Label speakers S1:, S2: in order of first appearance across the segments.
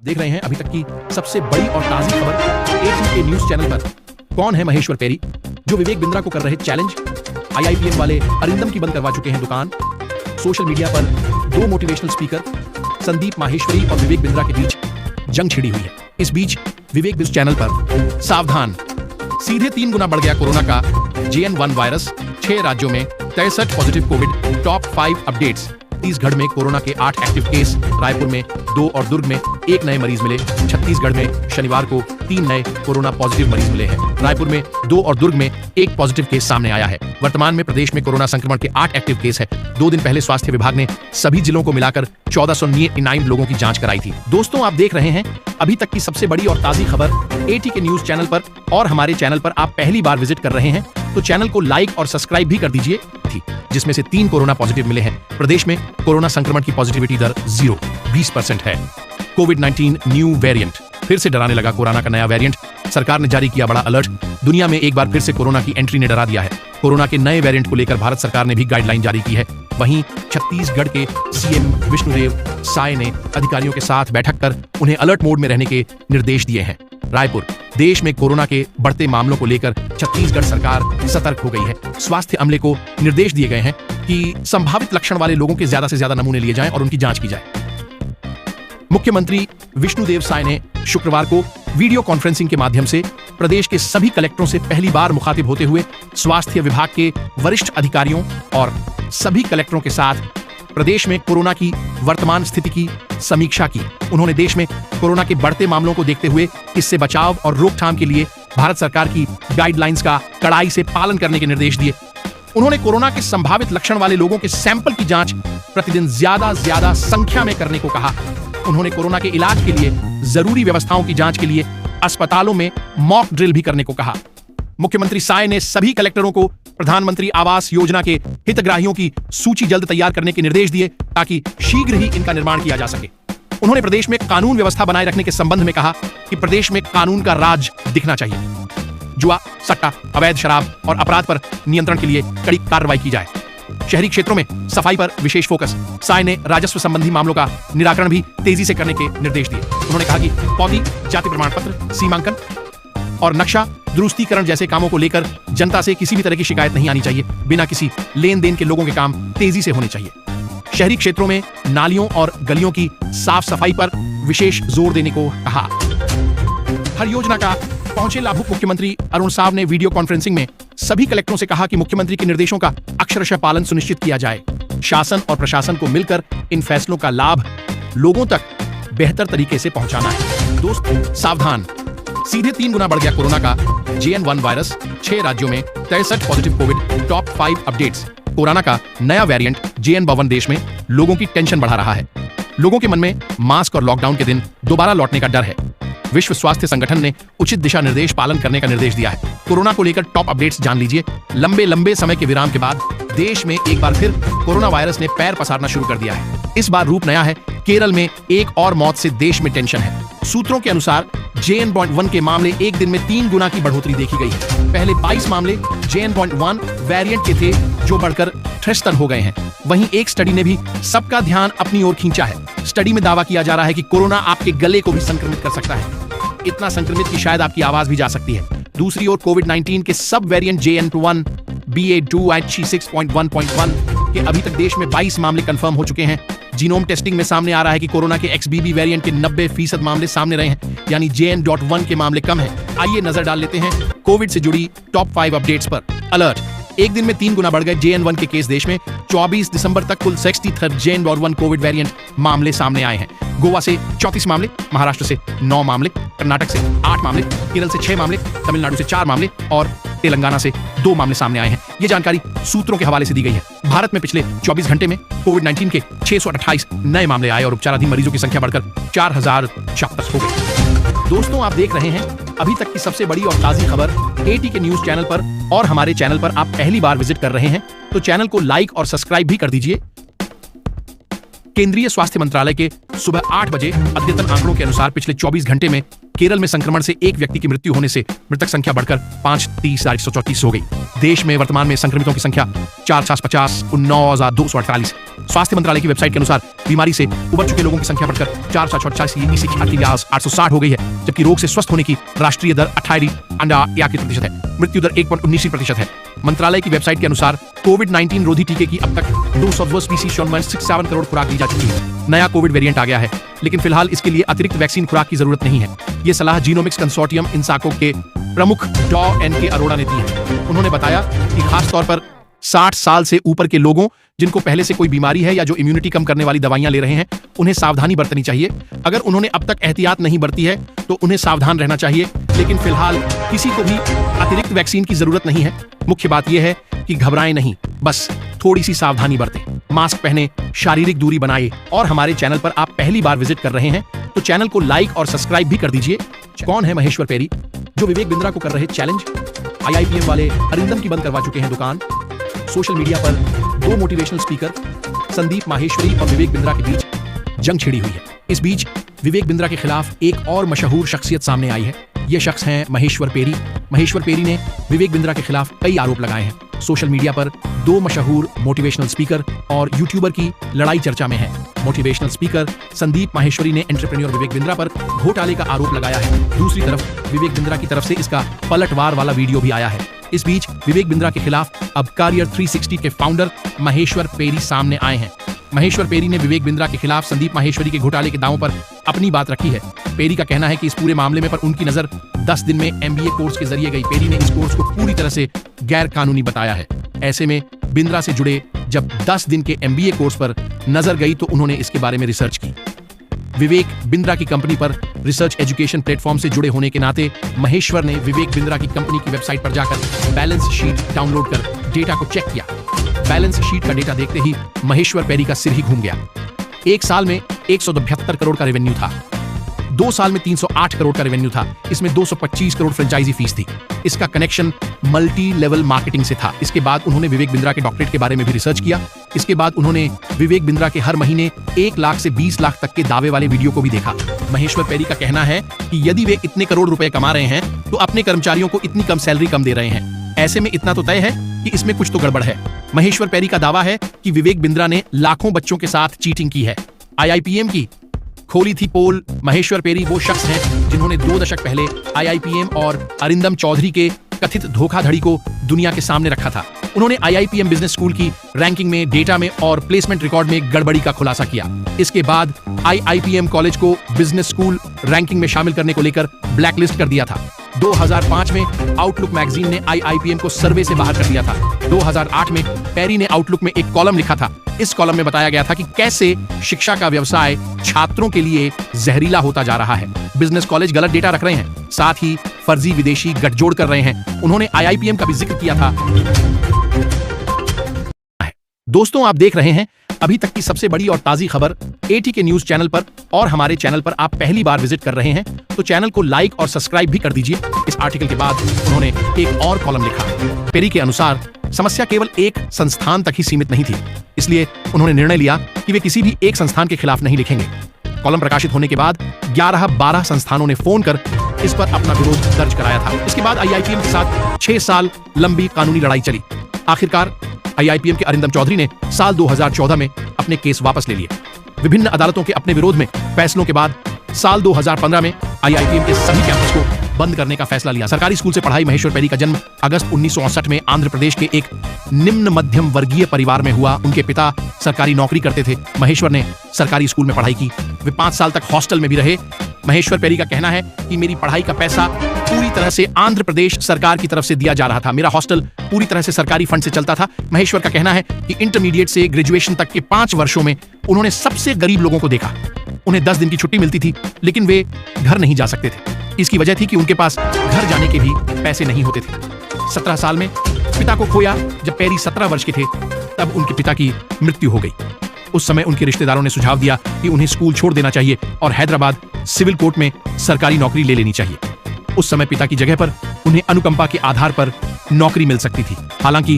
S1: देख रहे हैं अभी तक की सबसे बड़ी और ताजी खबर एटीके न्यूज चैनल पर। कौन है महेश्वर पेरी जो विवेक बिंद्रा को कर रहे चैलेंज? आईआईपीएम वाले अरिंदम की बंद करवा चुके हैं दुकान। सोशल मीडिया पर दो मोटिवेशनल स्पीकर संदीप माहेश्वरी और विवेक बिंद्रा के बीच जंग छिड़ी हुई है। इस बीच विवेक बिंद्रा चैनल पर सावधान, सीधे 3 गुना बढ़ गया कोरोना का JN.1 वायरस। 6 राज्यों में 63 positive Covid. Top 5 updates. Chhattisgarh में कोरोना के 8 एक्टिव केस, रायपुर में 2 और दुर्ग में 1 नए मरीज मिले। छत्तीसगढ़ में शनिवार को 3 नए कोरोना पॉजिटिव मरीज मिले हैं। रायपुर में 2 और दुर्ग में 1 पॉजिटिव केस सामने आया है। वर्तमान में प्रदेश में कोरोना संक्रमण के 8 एक्टिव केस है। 2 दिन पहले स्वास्थ्य विभाग ने सभी जिलों को मिलाकर 1499 लोगों की जांच कराई थी। दोस्तों, आप देख रहे हैं अभी तक की सबसे बड़ी और ताजी खबर एटीके न्यूज चैनल पर, और हमारे चैनल पर आप पहली बार विजिट कर रहे हैं तो चैनल को लाइक और सब्सक्राइब भी कर दीजिए, जिसमें से 3 कोरोना पॉजिटिव मिले हैं। प्रदेश में कोरोना संक्रमण की पॉजिटिविटी दर 20% है। कोविड-19 न्यू वेरिएंट, फिर से डराने लगा कोरोना का नया वेरिएंट। सरकार ने जारी किया बड़ा अलर्ट। दुनिया में एक बार फिर से कोरोना की एंट्री ने डरा दिया है। कोरोना के नए वेरिएंट को लेकर भारत सरकार ने भी गाइडलाइन जारी की है। वहीं छत्तीसगढ़ के सीएम विष्णुदेव साय ने अधिकारियों के साथ बैठक कर उन्हें अलर्ट मोड में रहने के निर्देश दिए हैं। रायपुर, देश में कोरोना के बढ़ते मामलों को लेकर छत्तीसगढ़ सरकार सतर्क हो गई है। स्वास्थ्य अमले को निर्देश दिए गए हैं कि संभावित लक्षण वाले लोगों के ज्यादा से ज्यादा नमूने लिए जाएं और उनकी जांच की जाए। मुख्यमंत्री विष्णुदेव साय ने शुक्रवार को वीडियो कॉन्फ्रेंसिंग के माध्यम से प्रदेश के सभी कलेक्टरों से पहली बार मुखातिब होते हुए स्वास्थ्य विभाग के वरिष्ठ अधिकारियों और सभी कलेक्टरों के साथ प्रदेश में कोरोना की वर्तमान स्थिति की समीक्षा की। उन्होंने देश में कोरोना के बढ़ते मामलों को देखते हुए इससे बचाव और रोकथाम के लिए भारत सरकार की गाइडलाइंस का कड़ाई से पालन करने के निर्देश दिए। उन्होंने कोरोना के संभावित लक्षण वाले लोगों के सैंपल की जांच प्रतिदिन ज्यादा संख्या में करने को कहा। उन्होंने कोरोना के इलाज के लिए जरूरी व्यवस्थाओं की जांच के लिए अस्पतालों में मॉक ड्रिल भी करने को कहा। मुख्यमंत्री साय ने सभी कलेक्टरों को प्रधानमंत्री आवास योजना के हितग्राहियों की सूची जल्द तैयार करने के निर्देश दिए ताकि शीघ्र ही इनका निर्माण किया जा सके। उन्होंने प्रदेश में कानून व्यवस्था बनाए रखने के संबंध में कहा कि प्रदेश में कानून का राज दिखना चाहिए। जुआ, सट्टा, अवैध शराब और अपराध पर नियंत्रण के लिए कड़ी कार्रवाई की जाए। शहरी क्षेत्रों में सफाई पर विशेष फोकस। साय ने राजस्व संबंधी मामलों का निराकरण भी तेजी से करने के निर्देश दिए। उन्होंने कहा कि पौधी, जाति प्रमाण पत्र, सीमांकन और नक्शा दुरुस्तीकरण जैसे कामों को लेकर जनता से किसी भी तरह की शिकायत नहीं आनी चाहिए। बिना किसी लेन देन के लोगों के काम तेजी से होने चाहिए। शहरी क्षेत्रों में नालियों और गलियों की साफ सफाई पर विशेष जोर देने को कहा। हर योजना का पहुंचे लाभुक मुख्यमंत्री अरुण साव ने वीडियो कॉन्फ्रेंसिंग में सभी कलेक्टरों से कहा कि मुख्यमंत्री के निर्देशों का अक्षरशः पालन सुनिश्चित किया जाए। शासन और प्रशासन को मिलकर इन फैसलों का लाभ लोगों तक बेहतर तरीके से पहुंचाना है। दोस्तों, सावधान, सीधे 3 गुना बढ़ गया कोरोना का JN.1 वायरस। 6 राज्यों में 63 positive Covid. Top 5 updates. Corona का नया वेरिएंट JN.1 देश में लोगों की टेंशन बढ़ा रहा है। लोगों के मन में मास्क और लॉकडाउन के दिन दोबारा लौटने का डर है। विश्व स्वास्थ्य संगठन ने उचित दिशा निर्देश पालन करने का निर्देश दिया है। कोरोना को लेकर टॉप अपडेट्स जान लीजिए। लंबे समय के विराम के बाद देश में एक बार फिर कोरोना वायरस ने पैर पसारना शुरू कर दिया है। इस बार रूप नया है। केरल में एक और मौत से देश में टेंशन है। सूत्रों के अनुसार JN.1 के मामले एक दिन में 3 गुना की बढ़ोतरी देखी गई है। पहले 22 मामले JN.1 वेरिएंट के थे जो बढ़कर 63 हो गए हैं। वहीं एक स्टडी ने भी सबका ध्यान अपनी ओर खींचा है। स्टडी में दावा किया जा रहा है कि कोरोना आपके गले को भी संक्रमित कर सकता है, इतना संक्रमित कि शायद आपकी आवाज भी जा सकती है। दूसरी ओर कोविड-19 के सब वेरिएंट JN.1 BA.2 6.1.1 के अभी तक देश में 22 मामले कंफर्म हो चुके हैं। जीनोम टेस्टिंग में सामने आ रहा है कि कोरोना के XBB वेरिएंट के 90% मामले सामने रहे हैं, यानी JN.1 के मामले कम हैं। आइए नजर डाल लेते हैं कोविड से जुड़ी टॉप 5 अपडेट्स पर। अलर्ट, एक दिन में 3 गुना बढ़ गए JN.1 के केस। देश में 24 दिसंबर तक कुल 63 JN.1 कोविड वेरिएंट मामले सामने आए हैं। गोवा से 34 मामले, महाराष्ट्र से 9 मामले, कर्नाटक से 8 मामले, केरल से 6 मामले, तमिलनाडु से 4 मामले और तेलंगाना से 2 मामले सामने आए हैं। ये जानकारी सूत्रों के हवाले से दी गई है। भारत में पिछले 24 घंटे में कोविड-19 के 628 नए मामले आए और उपचाराधीन मरीजों की संख्या बढ़कर 4076 हो गई। दोस्तों, आप देख रहे हैं अभी तक की सबसे बड़ी और ताजी खबर एटीके न्यूज चैनल पर, और हमारे चैनल पर आप पहली बार विजिट कर रहे हैं तो चैनल को लाइक और सब्सक्राइब भी कर दीजिए। केंद्रीय स्वास्थ्य मंत्रालय के सुबह 8 बजे अद्यतन आंकड़ों के अनुसार पिछले 24 घंटे में केरल में संक्रमण से एक व्यक्ति की मृत्यु होने से मृतक संख्या बढ़कर 5,30,134 हो गई। देश में वर्तमान में संक्रमितों की संख्या 4,50 19,248। स्वास्थ्य मंत्रालय की वेबसाइट के अनुसार बीमारी से उबर चुके लोगों की संख्या बढ़कर 4,88 हो गई है, जबकि रोग से स्वस्थ होने की राष्ट्रीय दर 28% है। मृत्यु दर 1.19% है। मंत्रालय की वेबसाइट के अनुसार कोविड-19 रोधी टीके की अब तक 267 करोड़ खुराक दी जा चुकी है। नया कोविड वेरिएंट आ गया है, लेकिन फिलहाल इसके लिए अतिरिक्त वैक्सीन खुराक की जरूरत नहीं है। ये सलाह जीनोमिक्स कंसोर्टियम इंसाको के प्रमुख डॉ एन.के. अरोड़ा ने दी है। उन्होंने बताया कि खास तौर पर 60 साल से ऊपर के लोगों जिनको पहले से कोई बीमारी है या जो इम्यूनिटी कम करने वाली दवाइयां ले रहे हैं, उन्हें सावधानी बरतनी चाहिए। अगर उन्होंने अब तक एहतियात नहीं बरती है तो उन्हें सावधान रहना चाहिए, लेकिन फिलहाल किसी को भी अतिरिक्त वैक्सीन की जरूरत नहीं है। मुख्य बात यह है कि घबराएं नहीं, बस थोड़ी सी सावधानी बरतें, मास्क पहने, शारीरिक दूरी बनाए। और हमारे चैनल पर आप पहली बार विजिट कर रहे हैं तो चैनल को लाइक और सब्सक्राइब भी कर दीजिए। कौन है महेश्वर पेरी, जो विवेक बिंद्रा को कर रहे चैलेंज? IIPM वाले अरिंदम की बंद करवा चुके हैं दुकान। सोशल मीडिया पर 2 मोटिवेशनल स्पीकर संदीप माहेश्वरी और विवेक बिंद्रा के बीच जंग छिड़ी हुई है। इस बीच विवेक बिंद्रा के खिलाफ एक और मशहूर शख्सियत सामने आई है। ये शख्स हैं महेश्वर पेरी। महेश्वर पेरी ने विवेक बिंद्रा के खिलाफ कई आरोप लगाए हैं। सोशल मीडिया पर 2 मशहूर मोटिवेशनल स्पीकर और यूट्यूबर की लड़ाई चर्चा में है। मोटिवेशनल स्पीकर संदीप माहेश्वरी ने एंटरप्रेन्योर विवेक बिंद्रा पर घोटाले का आरोप लगाया है। दूसरी तरफ विवेक बिंद्रा की तरफ से इसका पलटवार वाला वीडियो भी आया है। इस बीच विवेक बिंद्रा के खिलाफ अब करियर 360 के फाउंडर महेश्वर पेरी सामने आए हैं। महेश्वर पेरी ने विवेक बिंद्रा के खिलाफ संदीप माहेश्वरी के घोटाले के दावों पर अपनी बात रखी है। पेरी का कहना है कि इस पूरे मामले में पर उनकी नजर 10 दिन में MBA कोर्स के जरिए गई। पेरी ने इस कोर्स को पूरी तरह से गैर कानूनी बताया है। ऐसे में बिंद्रा से जुड़े जब 10 दिन के MBA कोर्स पर नजर गई तो उन्होंने इसके बारे में रिसर्च की। विवेक बिंद्रा की कंपनी पर रिसर्च एजुकेशन प्लेटफॉर्म से जुड़े होने के नाते महेश्वर ने विवेक बिंद्रा की कंपनी की वेबसाइट पर जाकर बैलेंस शीट डाउनलोड कर डेटा को चेक किया। बैलेंस शीट का डेटा देखते ही महेश्वर पेरी का सिर ही घूम गया। 1 साल में 172 करोड़ का रेवेन्यू था, 2 साल में 308 करोड़ का रेवेन्यू था। इसमें 225 करोड़ फ्रेंचाइजी फीस थी। इसका कनेक्शन मल्टी लेवल मार्केटिंग से था। इसके बाद उन्होंने विवेक बिंद्रा के डॉक्टरेट के बारे में भी रिसर्च किया। इसके बाद उन्होंने विवेक बिंद्रा के हर महीने 1 लाख से 20 लाख तक के दावे वाले वीडियो को भी देखा। महेश्वर पेरी का कहना है कि यदि वे इतने करोड़ रुपए कमा रहे हैं तो अपने कर्मचारियों को इतनी कम सैलरी कम दे रहे हैं। ऐसे में इतना तो तय है कि इसमें कुछ तो गड़बड़ है। महेश्वर पेरी का दावा है कि विवेक बिंद्रा ने लाखों बच्चों के साथ चीटिंग की है। IIPM की खोली थी पोल। महेश्वर पेरी वो शख्स हैं जिन्होंने 2 दशक पहले IIPM और अरिंदम चौधरी के कथित धोखाधड़ी को दुनिया के सामने रखा था। उन्होंने IIPM बिजनेस स्कूल की रैंकिंग में, डेटा में और प्लेसमेंट रिकॉर्ड में गड़बड़ी का खुलासा किया। इसके बाद IIPM कॉलेज को बिजनेस स्कूल रैंकिंग में शामिल करने को लेकर ब्लैकलिस्ट कर दिया था। 2005 में आउटलुक मैगजीन ने IIPM को सर्वे से बाहर कर दिया था। 2008 में पेरी ने आउटलुक में एक कॉलम लिखा था। इस कॉलम में बताया गया था कि कैसे शिक्षा का व्यवसाय छात्रों के लिए जहरीला होता जा रहा है। बिजनेस कॉलेज गलत डेटा रख रहे हैं, साथ ही फर्जी विदेशी गठजोड़ कर रहे हैं। उन्होंने IIPM का भी जिक्र किया था। दोस्तों, आप देख रहे हैं अभी तक की सबसे बड़ी और ताजी खबर ATK न्यूज चैनल पर, और हमारे चैनल पर आप पहली बार विजिट कर रहे हैं तो चैनल को लाइक और सब्सक्राइब भी कर दीजिए। इस आर्टिकल के बाद उन्होंने एक और कॉलम लिखा। पेरी के अनुसार समस्या केवल एक संस्थान तक ही सीमित नहीं थी, इसलिए उन्होंने निर्णय लिया कि वे किसी भी एक संस्थान के खिलाफ नहीं लिखेंगे। कॉलम प्रकाशित होने के बाद 11-12 संस्थानों ने फोन कर इस पर अपना विरोध दर्ज कराया था। इसके बाद IIPM के साथ 6 साल लंबी कानूनी लड़ाई चली। आखिरकार IIPM के अरिंदम चौधरी ने साल 2014 में अपने केस वापस ले लिए। विभिन्न अदालतों के अपने विरोध में फैसलों के बाद साल 2015 में IIPM के सभी कैंपस को बंद करने का फैसला लिया। सरकारी स्कूल से पढ़ाई। महेश्वर पेरी का जन्म अगस्त 1969 में आंध्र प्रदेश के एक निम्न मध्यम वर्गीय परिवार में हुआ। उनके पिता सरकारी नौकरी करते थे। महेश्वर ने सरकारी स्कूल में पढ़ाई की। वे 5 साल तक हॉस्टल में भी रहे। महेश्वर पेरी का कहना है कि मेरी पढ़ाई का पैसा पूरी तरह से आंध्र प्रदेश सरकार की तरफ से दिया जा रहा था। मेरा हॉस्टल पूरी तरह से सरकारी फंड से चलता था। महेश्वर का कहना है कि इंटरमीडिएट से ग्रेजुएशन तक के 5 वर्षों में उन्होंने सबसे गरीब लोगों को देखा। उन्हें 10 दिन की छुट्टी मिलती थी, लेकिन वे घर नहीं जा सकते थे। इसकी वजह थी कि उनके पास घर जाने के भी पैसे नहीं होते थे। 17 साल में पिता को खोया। जब पेरी 17 वर्ष के थे तब उनके पिता की मृत्यु हो गई। उस समय उनके रिश्तेदारों ने सुझाव दिया कि उन्हें स्कूल छोड़ देना चाहिए और हैदराबाद सिविल कोर्ट में सरकारी नौकरी ले लेनी चाहिए। उस समय पिता की जगह पर उन्हें अनुकंपा के आधार पर नौकरी मिल सकती थी। हालांकि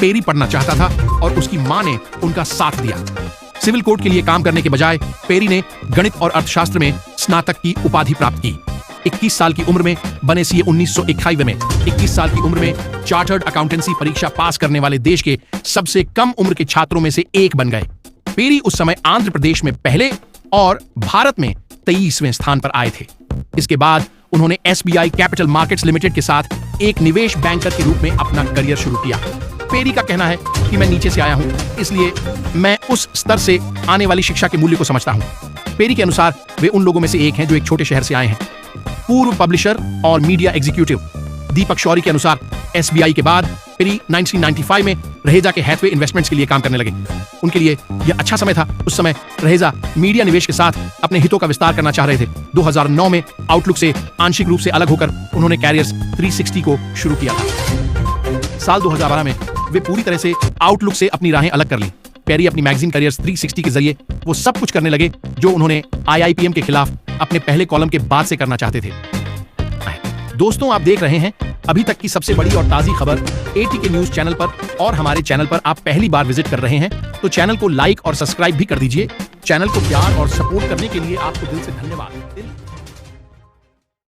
S1: पेरी पढ़ना चाहता था और उसकी मां ने उनका साथ दिया। सिविल कोर्ट के लिए काम करने के बजाय पेरी ने गणित और अर्थशास्त्र में स्नातक की उपाधि प्राप्त की। 21 साल की उम्र में बने सीए 1991 में 21 साल की उम्र में चार्टर्ड अकाउंटेंसी परीक्षा पास करने वाले देश के सबसे कम उम्र के छात्रों में से एक बन गए। पेरी उस समय आंध्र प्रदेश में पहले और भारत में 23वें स्थान पर आए थे। इसके बाद उन्होंने एसबीआई कैपिटल मार्केट्स लिमिटेड के साथ एक निवेश बैंकर के रूप में अपना करियर शुरू किया। पेरी का कहना है कि मैं नीचे से आया हूं, इसलिए मैं उस स्तर से आने वाली शिक्षा के मूल्य को समझता हूं। पेरी के अनुसार वे उन लोगों में से एक हैं जो एक छोटे शहर से आए हैं। पूर्व पब्लिशर और मीडिया एग्जीक्यूटिव दीपक शौरी के अनुसार एसबीआई के बाद पेरी 1995 में रहेजा के हैथवे इन्वेस्टमेंट्स के लिए काम करने लगे। उनके लिए यह अच्छा समय था। उस समय रहेजा मीडिया निवेश के साथ अपने हितों का विस्तार करना चाह रहे थे। 2009 में आउटलुक से आंशिक रूप से अलग होकर उन्होंने कैरियर्स 360 को शुरू किया था। साल 2012 में वे पूरी तरह से आउटलुक से अपनी राहें अलग कर ली। पेरी अपनी मैगजीन कैरियर्स 360 के जरिए वो सब कुछ करने लगे जो उन्होंने आईआईपीएम के खिलाफ अपने पहले कॉलम के बाद से करना चाहते थे। दोस्तों, आप देख रहे हैं अभी तक की सबसे बड़ी और ताजी खबर एटीके न्यूज चैनल पर, और हमारे चैनल पर आप पहली बार विजिट कर रहे हैं तो चैनल को लाइक और सब्सक्राइब भी कर दीजिए। चैनल को प्यार और सपोर्ट करने के लिए आपको दिल से धन्यवाद।